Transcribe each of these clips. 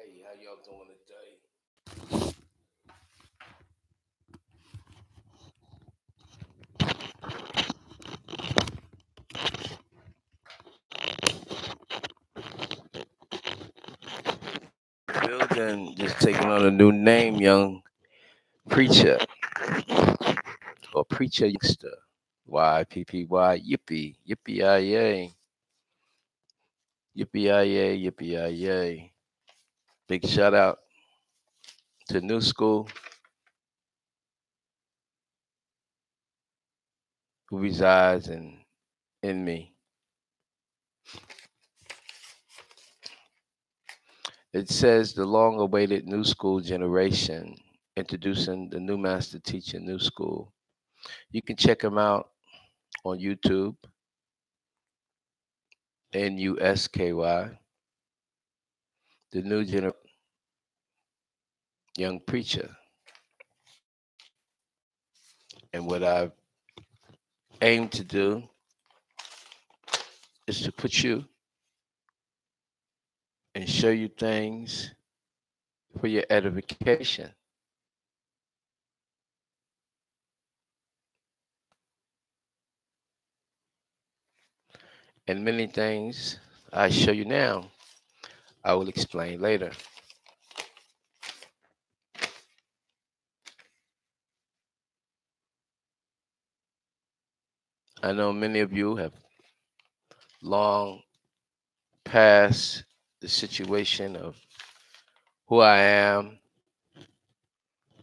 Hey, how y'all doing today? Building, just taking on a new name, young preacher or preacher youngster. YPPY, yippee, yippee, yay, yippee, yay, yippee, yay. Big shout out to New School who resides in me. It says the long awaited New School generation, introducing the new master teacher, New School. You can check him out on YouTube, NUSKY, the new young preacher. And what I've aimed to do is to put you and show you things for your edification. And many things I show you now, I will explain later. I know many of you have long passed the situation of who I am,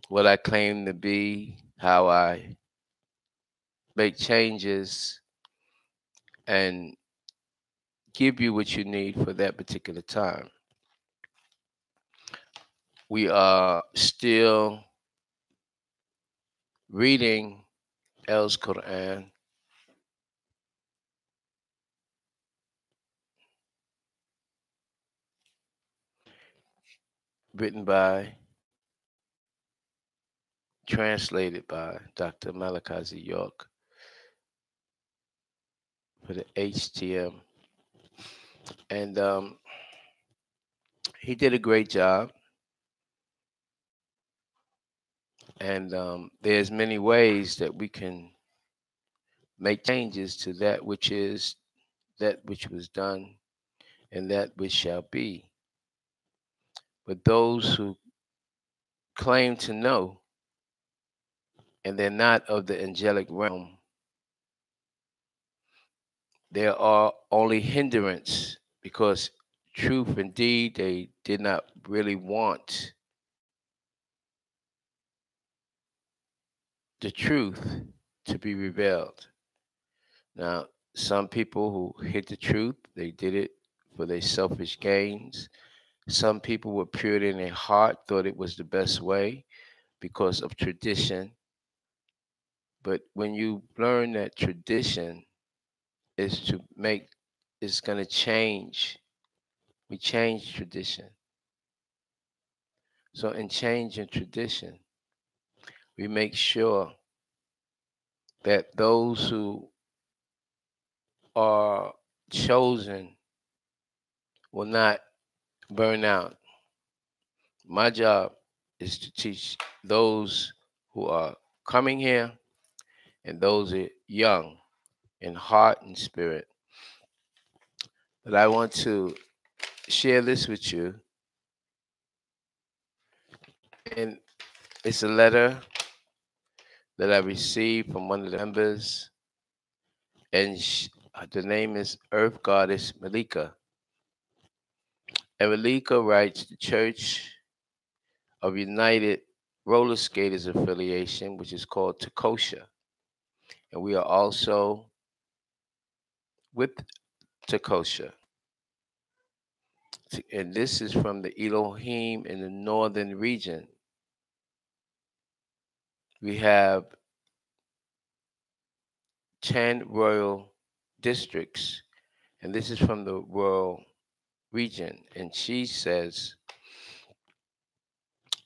what I claim to be, how I make changes, and give you what you need for that particular time. We are still reading El's Quran, written by, translated by Dr. Malachi York for the HTM. And he did a great job. And there's many ways that we can make changes to that which is, that which was done, and that which shall be. But those who claim to know and they're not of the angelic realm, there are only hindrance because truth indeed they did not really want the truth to be revealed. Now, some people who hid the truth, they did it for their selfish gains. Some people were pure in their heart, thought it was the best way because of tradition. But when you learn that tradition is to make, is going to change, we change tradition. So in changing tradition, we make sure that those who are chosen will not burn out. My job is to teach those who are coming here and those who are young in heart and spirit. But I want to share this with you. And it's a letter that I received from one of the members. And the name is Earth Goddess Malika. And Malika writes, the Church of United Roller Skaters Affiliation, which is called Ttakes. And we are also with Ttakes. And this is from the Eloheem in the northern region. We have 10 royal districts, and this is from the royal region. And she says,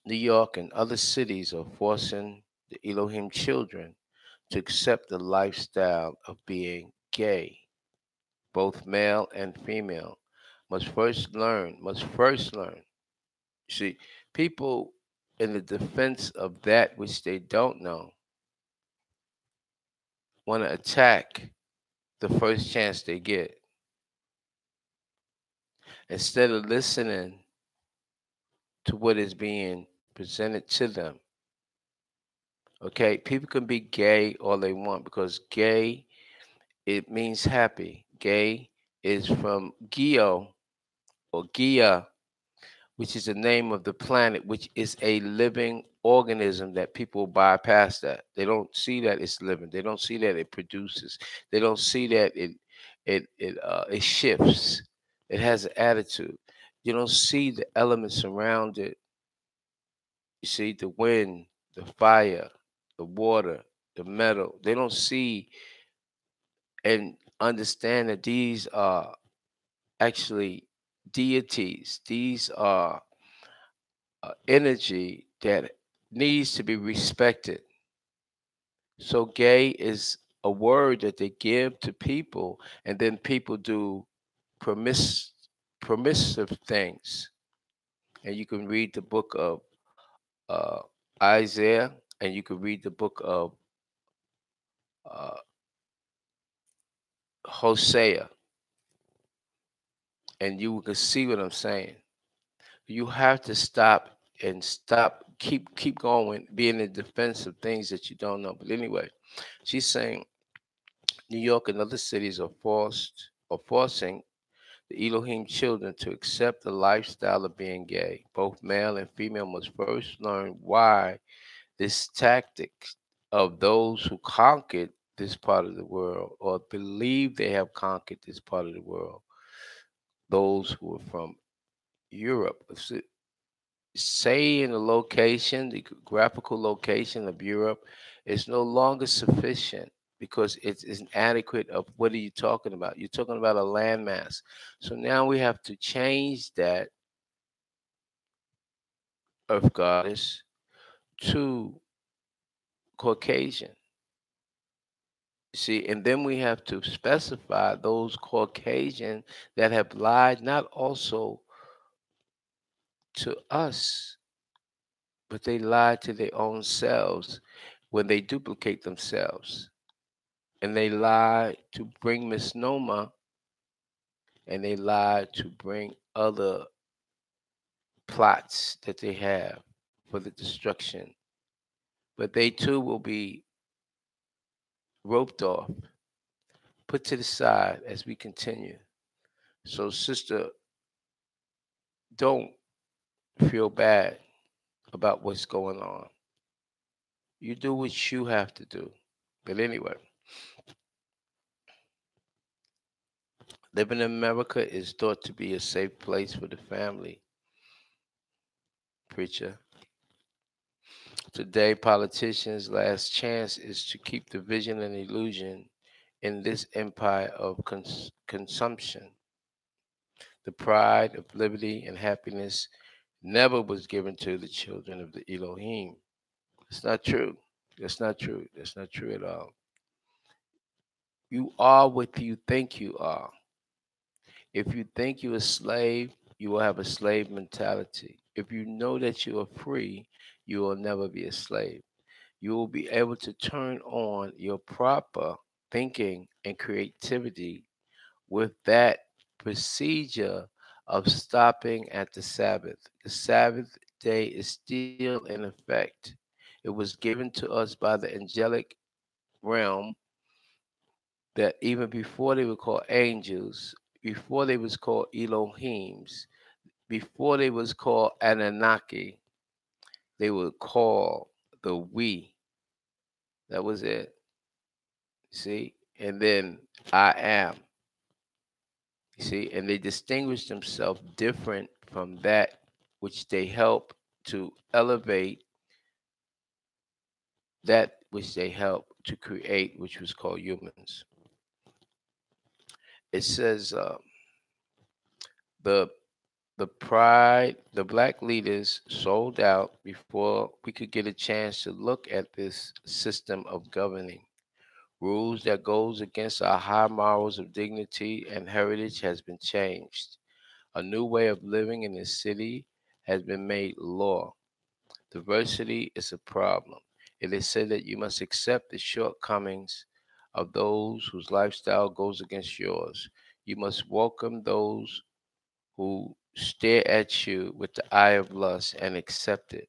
New York and other cities are forcing the Elohim children to accept the lifestyle of being gay. Both male and female must first learn See, people in the defense of that which they don't know want to attack the first chance they get instead of listening to what is being presented to them. Okay, people can be gay all they want because gay, it means happy. Gay is from Geo or Gia, which is the name of the planet, which is a living organism that people bypass that. They don't see that it's living. They don't see that it produces. They don't see that it shifts. It has an attitude. You don't see the elements around it. You see the wind, the fire, the water, the metal. They don't see and understand that these are actually deities. These are energy that needs to be respected. So gay is a word that they give to people, and then people do permiss- permissive things. And you can read the book of uh, Isaiah, and you can read the book of uh, Hosea, and you can see what I'm saying. You have to stop and stop, keep going, being in defense of things that you don't know. But anyway, she's saying New York and other cities are forcing the Elohim children to accept the lifestyle of being gay. Both male and female must first learn why this tactic of those who conquered this part of the world or believe they have conquered this part of the world, those who are from Europe. Say in the location, the graphical location of Europe is no longer sufficient because it is inadequate of what are you talking about? You're talking about a landmass. So now we have to change that earth goddess to Caucasian. See, and then we have to specify those Caucasian that have lied not also to us, but they lie to their own selves when they duplicate themselves. And they lie to bring misnomer, and they lie to bring other plots that they have for the destruction. But they too will be roped off, put to the side as we continue. So, sister, don't feel bad about what's going on. You do what you have to do. But anyway, living in America is thought to be a safe place for the family, preacher. Today, politicians' last chance is to keep the vision and illusion in this empire of consumption. The pride of liberty and happiness never was given to the children of the Elohim. It's not true. That's not true. That's not true at all. You are what you think you are. If you think you're a slave, you will have a slave mentality. If you know that you are free, you will never be a slave. You will be able to turn on your proper thinking and creativity with that procedure of stopping at the Sabbath. The Sabbath day is still in effect. It was given to us by the angelic realm that even before they were called angels, before they was called Elohems, before they was called Anunnaki, they were called the we. That was it. See? And then I am. You see? And they distinguish themselves different from that which they help to elevate, that which they help to create, which was called humans. It says the the black leaders sold out before we could get a chance to look at this system of governing. Rules that goes against our high morals of dignity and heritage has been changed. A new way of living in the city has been made law. Diversity is a problem. It is said that you must accept the shortcomings of those whose lifestyle goes against yours. You must welcome those who stare at you with the eye of lust and accept it.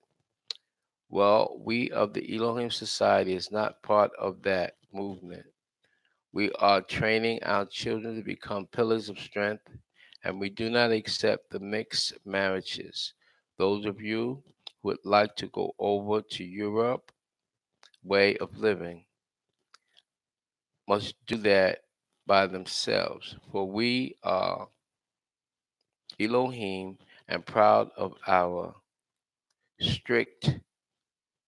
Well, we of the Elohim Society is not part of that movement. We are training our children to become pillars of strength, and we do not accept the mixed marriages. Those of you who would like to go over to Europe way of living must do that by themselves, for we are Elohim and proud of our strict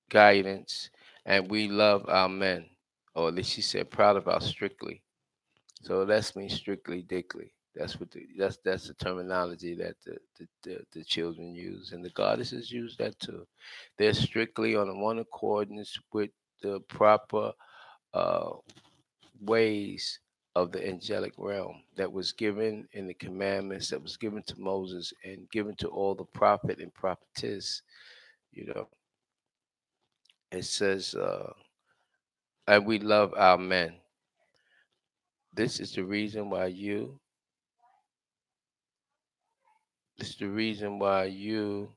guidance, and we love our men. Or at least she said, proud of our strictly. So that means strictly dickly. That's the terminology that the children use, and the goddesses use that too. They're strictly on one accordance with the proper uh, ways of the angelic realm that was given in the commandments that was given to Moses and given to all the prophet and prophetess. You know, it says, and we love our men. This is the reason why you. This is the reason why you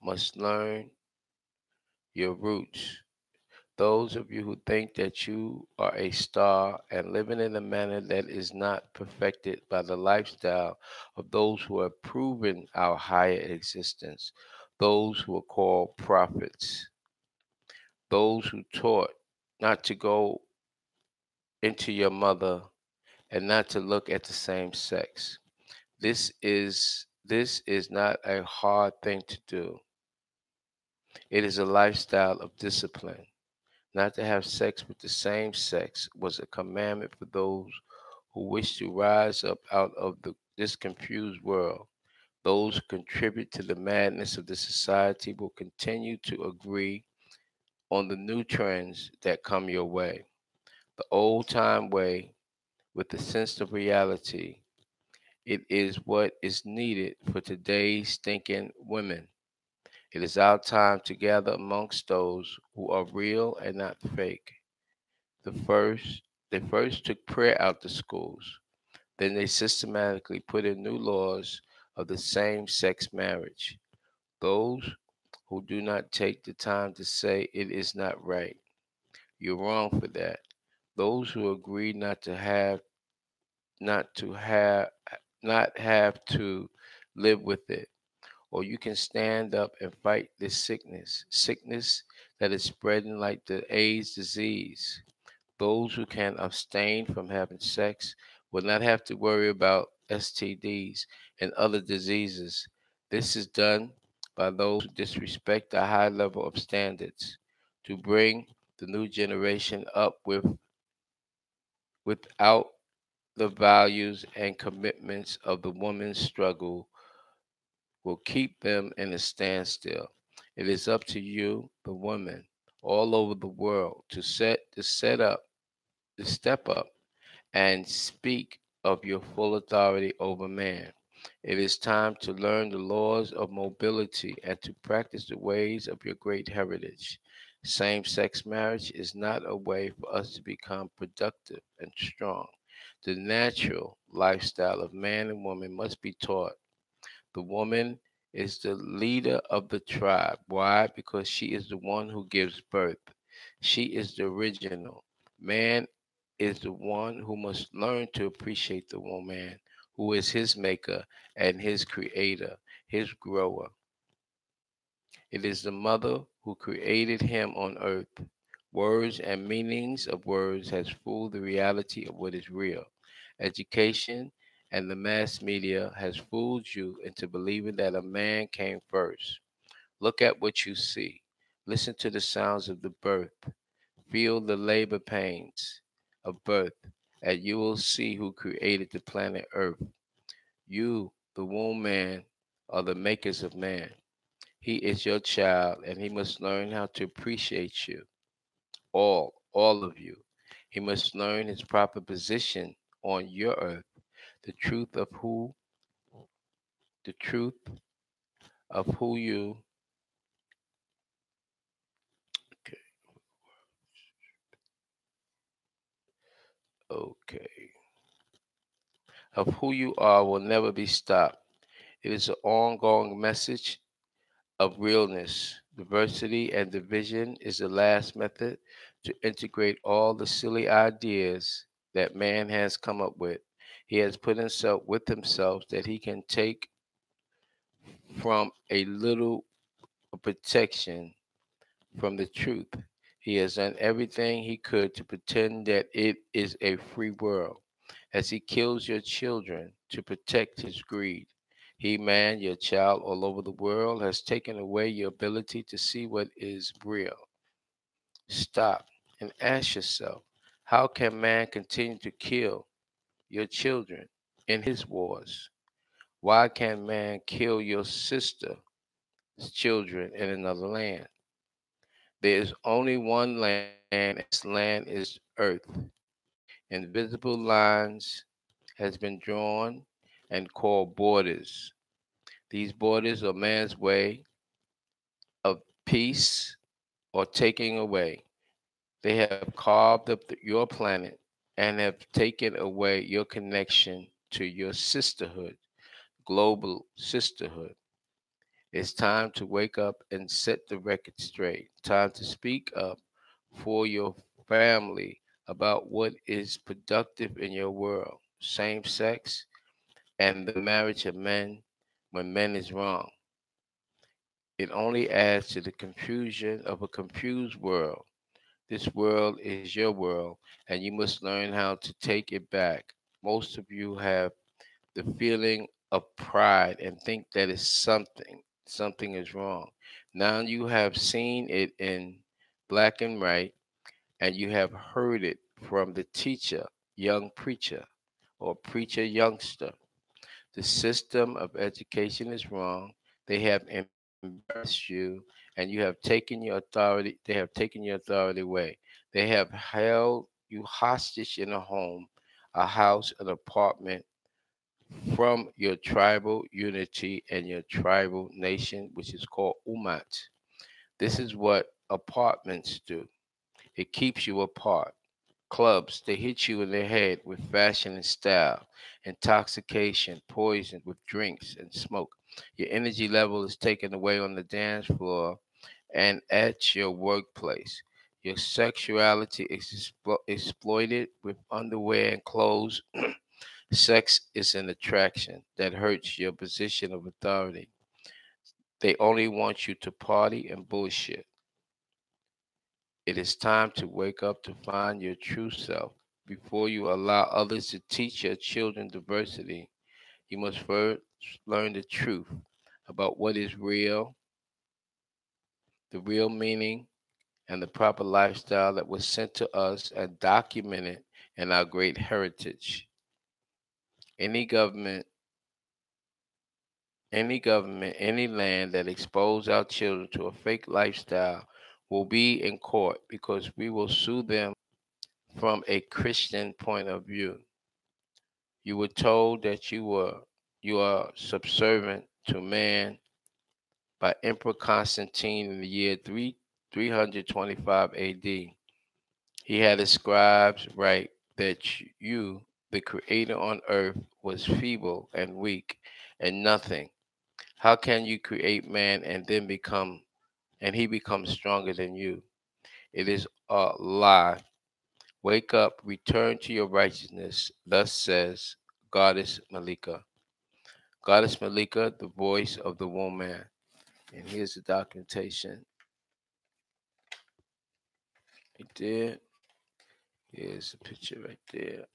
must learn your roots. Those of you who think that you are a star and living in a manner that is not perfected by the lifestyle of those who have proven our higher existence, those who are called prophets, those who taught not to go into your mother and not to look at the same sex. This is not a hard thing to do. It is a lifestyle of discipline. Not to have sex with the same sex was a commandment for those who wish to rise up out of this confused world. Those who contribute to the madness of the society will continue to agree on the new trends that come your way. The old time way, with the sense of reality, it is what is needed for today's thinking women. It is our time to gather amongst those who are real and not fake. The first they first took prayer out the schools. Then they systematically put in new laws of the same sex marriage. Those who do not take the time to say it is not right. You're wrong for that. Those who agree not to have not have to live with it. Or you can stand up and fight this sickness that is spreading like the AIDS disease. Those who can abstain from having sex will not have to worry about STDs and other diseases. This is done by those who disrespect the high level of standards to bring the new generation up without the values and commitments of the woman's struggle will keep them in a standstill. It is up to you, the women, all over the world, to step up and speak of your full authority over man. It is time to learn the laws of mobility and to practice the ways of your great heritage. Same sex marriage is not a way for us to become productive and strong. The natural lifestyle of man and woman must be taught. The woman is the leader of the tribe. Why? Because she is the one who gives birth. She is the original. Man is the one who must learn to appreciate the woman who is his maker and his creator, his grower. It is the mother who created him on earth. Words and meanings of words has fooled the reality of what is real. Education and the mass media has fooled you into believing that a man came first. Look at what you see. Listen to the sounds of the birth. Feel the labor pains of birth, and you will see who created the planet Earth. You, the womb man, are the makers of man. He is your child, and he must learn how to appreciate you. All of you. He must learn his proper position on your earth, the truth of who the truth of who you okay, okay of who you are will never be stopped. It is an ongoing message of realness. Diversity and division is the last method to integrate all the silly ideas that man has come up with. He has put himself with himself that he can take from a little protection from the truth. He has done everything he could to pretend that it is a free world, as he kills your children to protect his greed. He, man, your child all over the world, has taken away your ability to see what is real. Stop and ask yourself, how can man continue to kill your children in his wars? Why can't man kill your sister's children in another land? There is only one land, and this land is earth. Invisible lines has been drawn and called borders. These borders are man's way of peace or taking away. They have carved up your planet and have taken away your connection to your sisterhood, global sisterhood. It's time to wake up and set the record straight. Time to speak up for your family about what is productive in your world. Same sex and the marriage of men when men is wrong. It only adds to the confusion of a confused world. This world is your world, and you must learn how to take it back. Most of you have the feeling of pride and think that is something is wrong. Now you have seen it in black and white, and you have heard it from the teacher, young preacher, or preacher youngster. The system of education is wrong. They have embarrassed you, and you have taken your authority. They have taken your authority away. They have held you hostage in a home, a house, an apartment, from your tribal unity and your tribal nation, which is called Umat. This is what apartments do. It keeps you apart. Clubs, they hit you in the head with fashion and style, intoxication, poison with drinks and smoke. Your energy level is taken away on the dance floor and at your workplace. Your sexuality is exploited with underwear and clothes. Sex is an attraction that hurts your position of authority. They only want you to party and bullshit. It is time to wake up to find your true self. Before you allow others to teach your children diversity, you must first learn the truth about what is real, the real meaning, and the proper lifestyle that was sent to us and documented in our great heritage. Any government, any land that exposes our children to a fake lifestyle will be in court because we will sue them from a Christian point of view. You were told that you are subservient to man by Emperor Constantine in the year 325 AD. He had his scribes write that you, the creator on earth, was feeble and weak and nothing. How can you create man and he becomes stronger than you? It is a lie. Wake up, return to your righteousness. Thus says Goddess Malika. Goddess Malika, the voice of the woman. And here's the documentation right there. Here's a picture right there.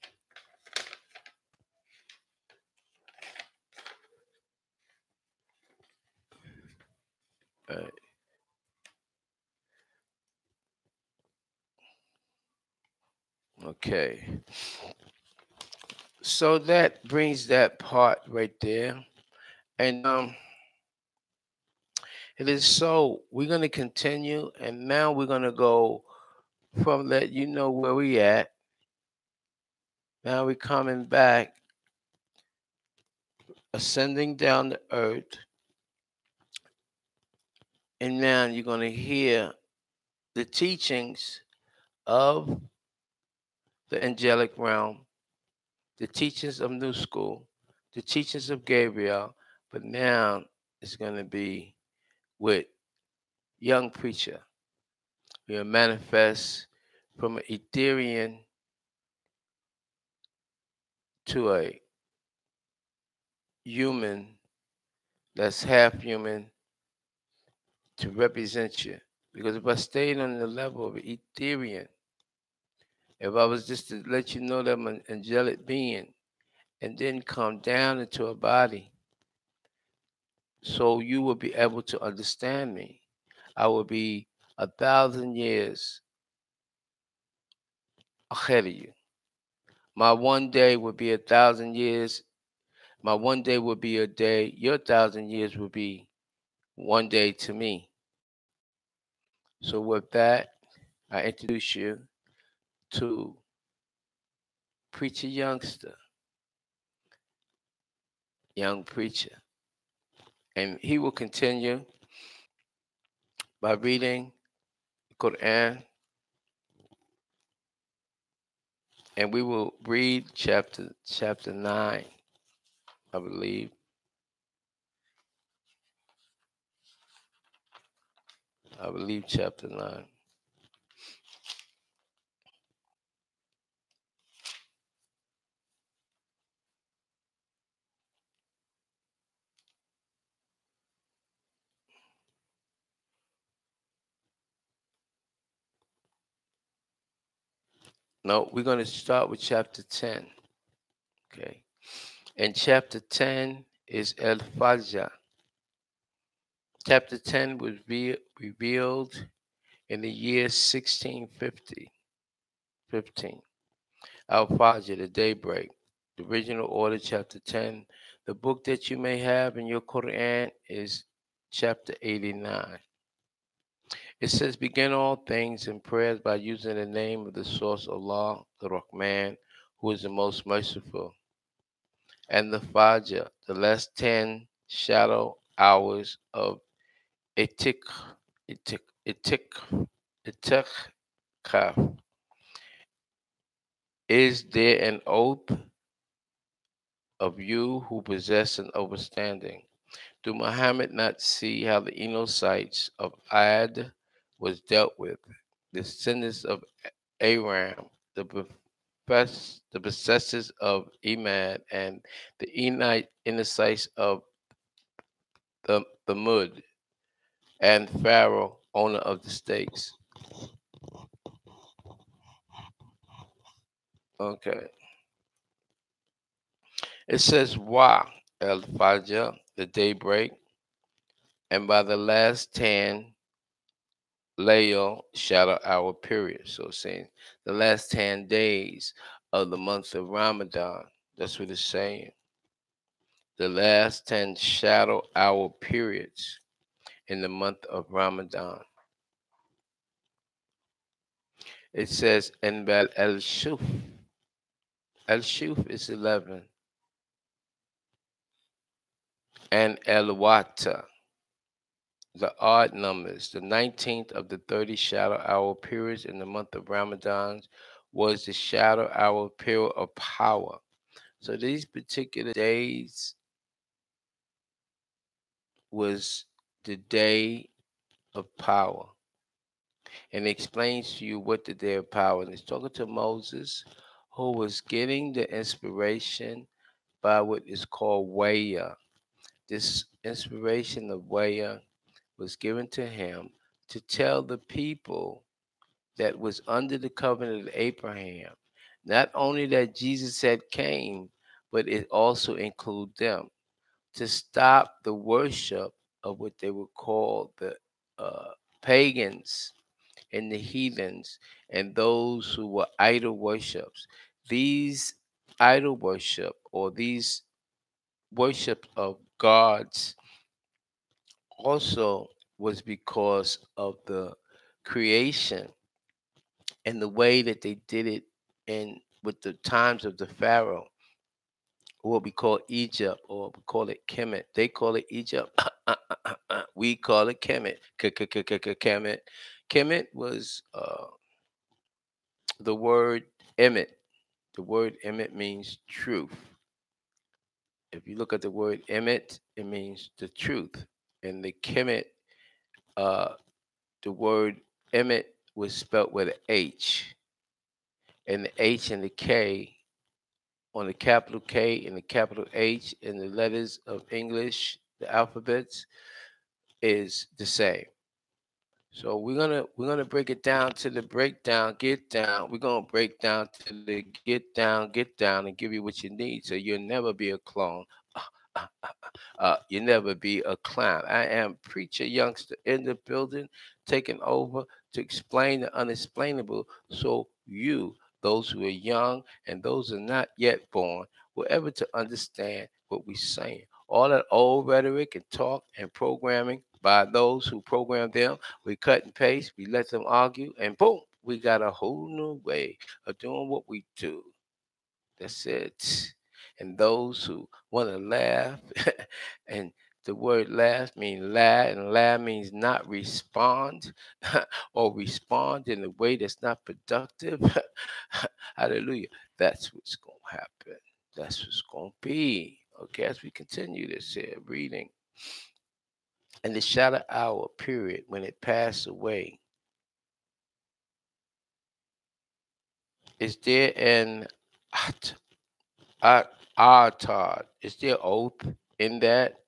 All right. Okay. So that brings that part right there. And it is so we're gonna continue and now we're gonna go from let you know where we at. Now we're coming back ascending down the earth. And now you're going to hear the teachings of the angelic realm, the teachings of New School, the teachings of Gabriel, but now it's going to be with young preacher. We'll manifest from an Ethereum to a human that's half human to represent you. Because if I stayed on the level of Ethereum, if I was just to let you know that I'm an angelic being and then come down into a body, so you will be able to understand me, I will be 1,000 years ahead of you. My one day would be 1,000 years. My one day would be a day. Your 1,000 years would be one day to me. So with that, I introduce you to Preacher Youngster, young preacher. And he will continue by reading the Quran, and we will read chapter 9, I believe. I believe chapter 9. No, we're going to start with chapter 10. Okay. And chapter 10 is El Fajr. Chapter 10 was revealed in the year 1650. 15. Al Fajr, the daybreak. The original order, chapter 10. The book that you may have in your Quran is chapter 89. It says, begin all things in prayers by using the name of the source Allah, the Rahman, who is the most merciful. And the Fajr, the last 10 shadow hours of Itik, Itik, Itik, Itik, is there an oath of you who possess an understanding? Do Muhammad not see how the Enochites of Ad was dealt with, the descendants of Aram, the possessors of Emad, and the Enochites of the Mud, and Pharaoh, owner of the stakes? Okay. It says, Wa el Fajr, the daybreak, and by the last 10 Layl shadow hour period. So it's saying the last 10 days of the month of Ramadan. That's what it's saying. The last 10 shadow hour periods in the month of Ramadan. It says Enbal el Shuf. El Shuf is 11. And El Wata, the odd numbers. The 19th of the 30 shadow hour periods in the month of Ramadan was the shadow hour period of power. So these particular days was the day of power. And it explains to you what the day of power. And it's talking to Moses, who was getting the inspiration by what is called Waya. This inspiration of Waya was given to him to tell the people that was under the covenant of Abraham, not only that Jesus had came, but it also include them, to stop the worship of what they would call the pagans and the heathens and those who were idol worships. These idol worship, or these worship of gods, also was because of the creation and the way that they did it in with the times of the Pharaoh. what we call Egypt, or we call it Kemet. They call it Egypt. We call it Kemet. Kemet. Kemet was the word emet. The word emet means truth. If you look at the word emet, it means the truth. And the Kemet, uh, the word emet was spelled with an H. And the H and the K, on the capital K and the capital H in the letters of English, the alphabets, is the same. So we're gonna break it down to the breakdown, get down. We're gonna break down to the get down, and give you what you need, so you'll never be a clone. You'll never be a clown. I am preacher youngster in the building, taking over to explain the unexplainable, so you, those who are young and those who are not yet born, will ever to understand what we're saying. All that old rhetoric and talk and programming by those who program them, we cut and paste, we let them argue, and boom, we got a whole new way of doing what we do. That's it. And those who want to laugh, and the word laugh means lie, and lie means not respond, or respond in a way that's not productive. Hallelujah. That's what's going to happen. That's what's going to be. Okay, as we continue this here reading. And the shadow hour period when it passed away, is there an Todd? Is there oath in that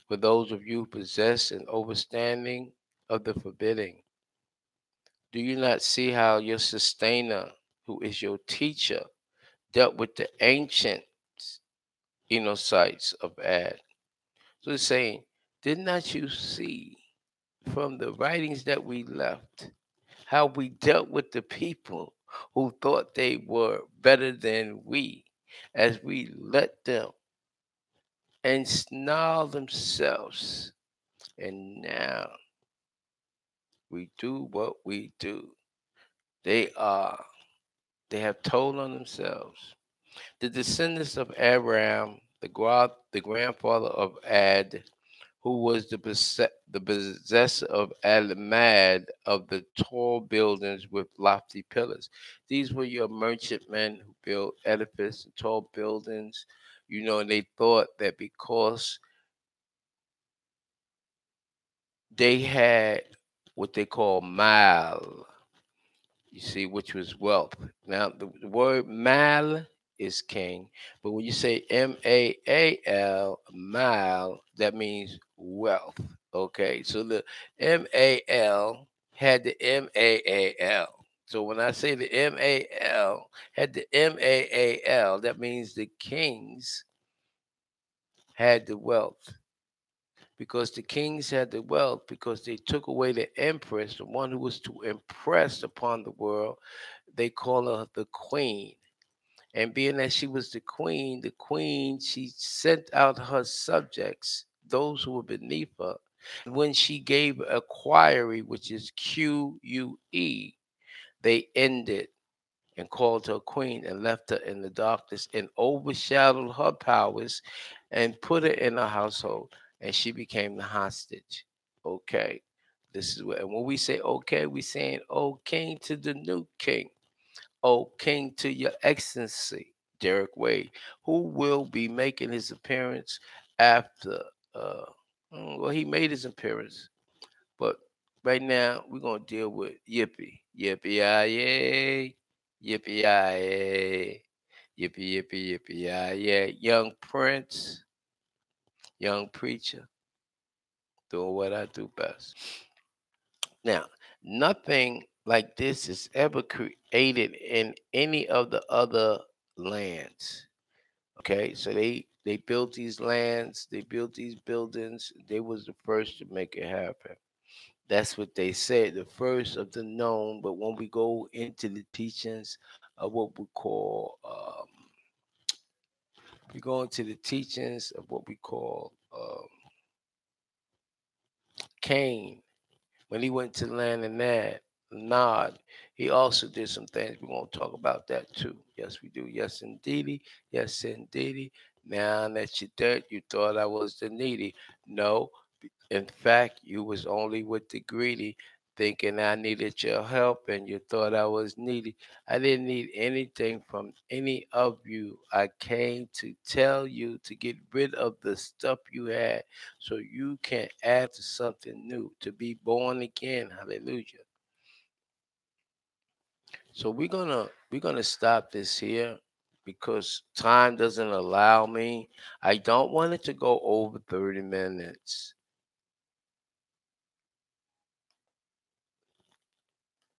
for those of you who possess an understanding of the forbidding? Do you not see how your sustainer, who is your teacher, dealt with the ancient Enochites of Ad? So it's saying, did not you see from the writings that we left how we dealt with the people who thought they were better than we, as we let them ensnarl themselves? And now we do what we do. They are, they have told on themselves. The descendants of Abraham, the grandfather of Ad, who was the possessor of Alamad, of the tall buildings with lofty pillars. These were your merchantmen who built edifices and tall buildings, and they thought that because they had what they call mal, you see, which was wealth. Now, the word mal is king, but when you say MAAL, mal, that means wealth. Okay, so the MAL had the MAAL. So when I say the MAL had the MAAL, that means the kings had the wealth. Because the kings had the wealth, because they took away the empress, the one who was to impress upon the world. They call her the queen. And being that she was the queen, she sent out her subjects, those who were beneath her. And when she gave a query, which is QUE, they ended and called her queen and left her in the darkness and overshadowed her powers and put her in a household, and she became the hostage. Okay. This is what, and when we say okay, we saying, oh, king to the new king. Oh, king to your excellency, Derek Wade, who will be making his appearance after, uh, well, he made his appearance, but right now we're going to deal with Yppy. Yippee, yay. Yippee, yay. Yippee, yippee, yippee, yeah. Young prince, young preacher, doing what I do best. Now, nothing like this is ever created in any of the other lands. Okay, so they built these lands, they built these buildings. They was the first to make it happen. That's what they said, the first of the known. But when we go into the teachings of what we call, we go into the teachings of what we call Cain, when he went to the land of Nod, he also did some things. We're going to talk about that too. Yes, we do. Yes, indeedy. Yes, indeedy. Now that you're dead, you thought I was the needy. No, in fact, you was only with the greedy, thinking I needed your help and you thought I was needy. I didn't need anything from any of you. I came to tell you to get rid of the stuff you had so you can add to something new, to be born again. Hallelujah. So we're gonna stop this here because time doesn't allow me. I don't want it to go over 30 minutes.